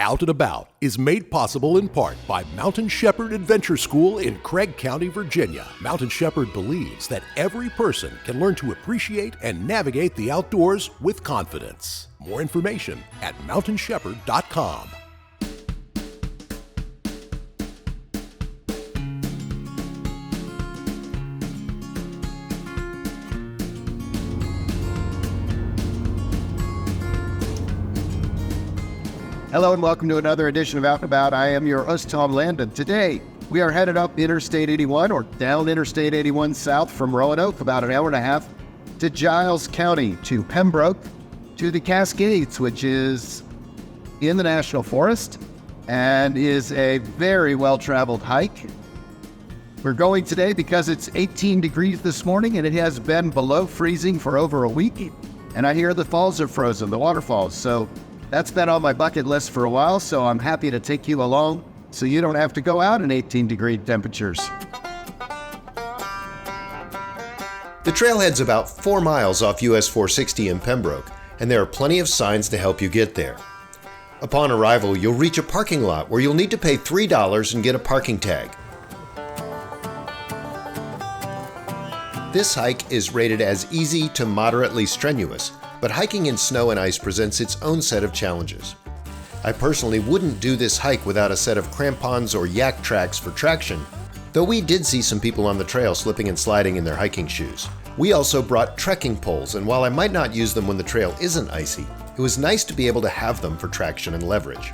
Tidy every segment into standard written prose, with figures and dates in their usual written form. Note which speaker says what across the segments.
Speaker 1: Out and About is made possible in part by Mountain Shepherd Adventure School in Craig County, Virginia. Mountain Shepherd believes that every person can learn to appreciate and navigate the outdoors with confidence. More information at mountainshepherd.com.
Speaker 2: Hello and welcome to another edition of Out and About. I am your host, Tom Landon. Today, we are headed up Interstate 81 or down Interstate 81 south from Roanoke, about an hour and a half, to Giles County, to Pembroke, to the Cascades, which is in the National Forest and is a very well-traveled hike. We're going today because it's 18 degrees this morning and it has been below freezing for over a week. And I hear the falls are frozen, the waterfalls. So that's been on my bucket list for a while, so I'm happy to take you along so you don't have to go out in 18-degree temperatures.
Speaker 3: The trailhead's about 4 miles off US 460 in Pembroke, and there are plenty of signs to help you get there. Upon arrival, you'll reach a parking lot where you'll need to pay $3 and get a parking tag. This hike is rated as easy to moderately strenuous, but hiking in snow and ice presents its own set of challenges. I personally wouldn't do this hike without a set of crampons or yak tracks for traction, though we did see some people on the trail slipping and sliding in their hiking shoes. We also brought trekking poles, and while I might not use them when the trail isn't icy, it was nice to be able to have them for traction and leverage.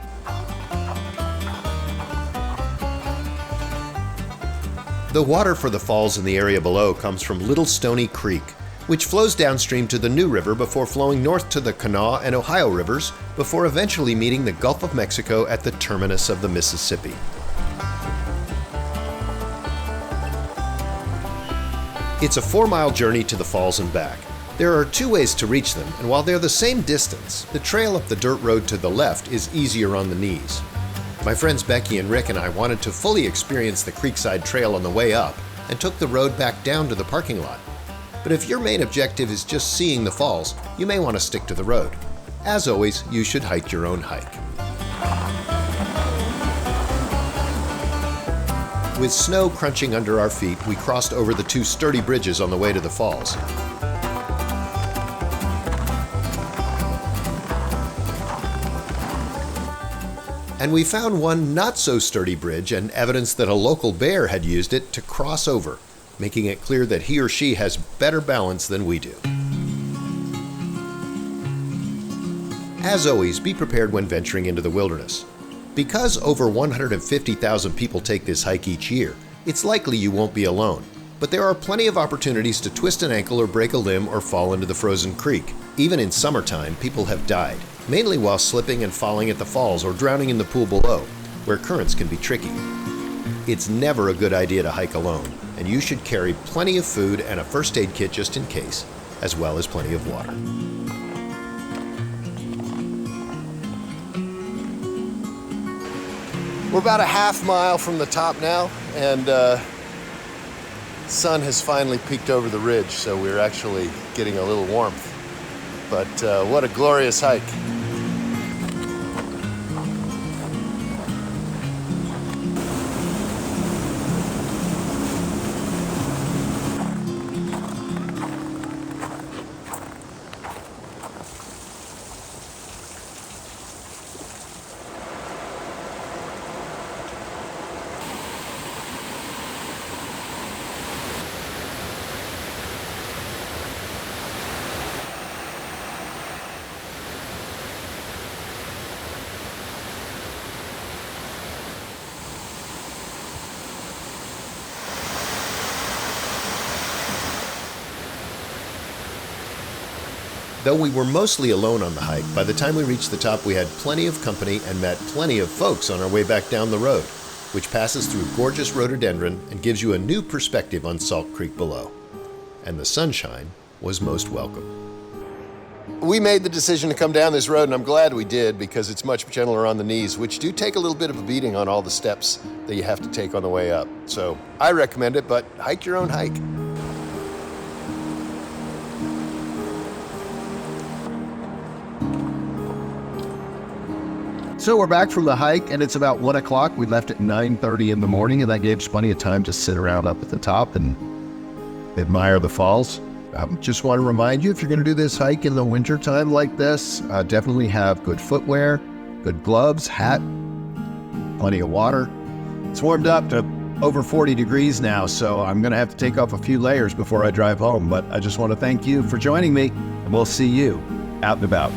Speaker 3: The water for the falls in the area below comes from Little Stony Creek, which flows downstream to the New River before flowing north to the Kanawha and Ohio rivers before eventually meeting the Gulf of Mexico at the terminus of the Mississippi. It's a 4-mile journey to the falls and back. There are 2 ways to reach them, and while they're the same distance, the trail up the dirt road to the left is easier on the knees. My friends Becky and Rick and I wanted to fully experience the Creekside Trail on the way up and took the road back down to the parking lot. But if your main objective is just seeing the falls, you may want to stick to the road. As always, you should hike your own hike. With snow crunching under our feet, we crossed over the 2 sturdy bridges on the way to the falls. And we found one not-so-sturdy bridge and evidence that a local bear had used it to cross over, making it clear that he or she has better balance than we do. As always, be prepared when venturing into the wilderness. Because over 150,000 people take this hike each year, it's likely you won't be alone. But there are plenty of opportunities to twist an ankle or break a limb or fall into the frozen creek. Even in summertime, people have died, mainly while slipping and falling at the falls or drowning in the pool below, where currents can be tricky. It's never a good idea to hike alone, and you should carry plenty of food and a first aid kit just in case, as well as plenty of water. We're about a half mile from the top now, and sun has finally peeked over the ridge, so we're actually getting a little warmth. But what a glorious hike. Though we were mostly alone on the hike, by the time we reached the top we had plenty of company and met plenty of folks on our way back down the road, which passes through gorgeous rhododendron and gives you a new perspective on Salt Creek below. And the sunshine was most welcome. We made the decision to come down this road, and I'm glad we did because it's much gentler on the knees, which do take a little bit of a beating on all the steps that you have to take on the way up. So I recommend it, but hike your own hike.
Speaker 2: So we're back from the hike, and it's about 1 o'clock. We left at 9:30 in the morning, and that gave us plenty of time to sit around up at the top and admire the falls. Just want to remind you, if you're going to do this hike in the winter time like this, definitely have good footwear, good gloves, hat, plenty of water. It's warmed up to over 40 degrees now, so I'm going to have to take off a few layers before I drive home. But I just want to thank you for joining me, and we'll see you out and about.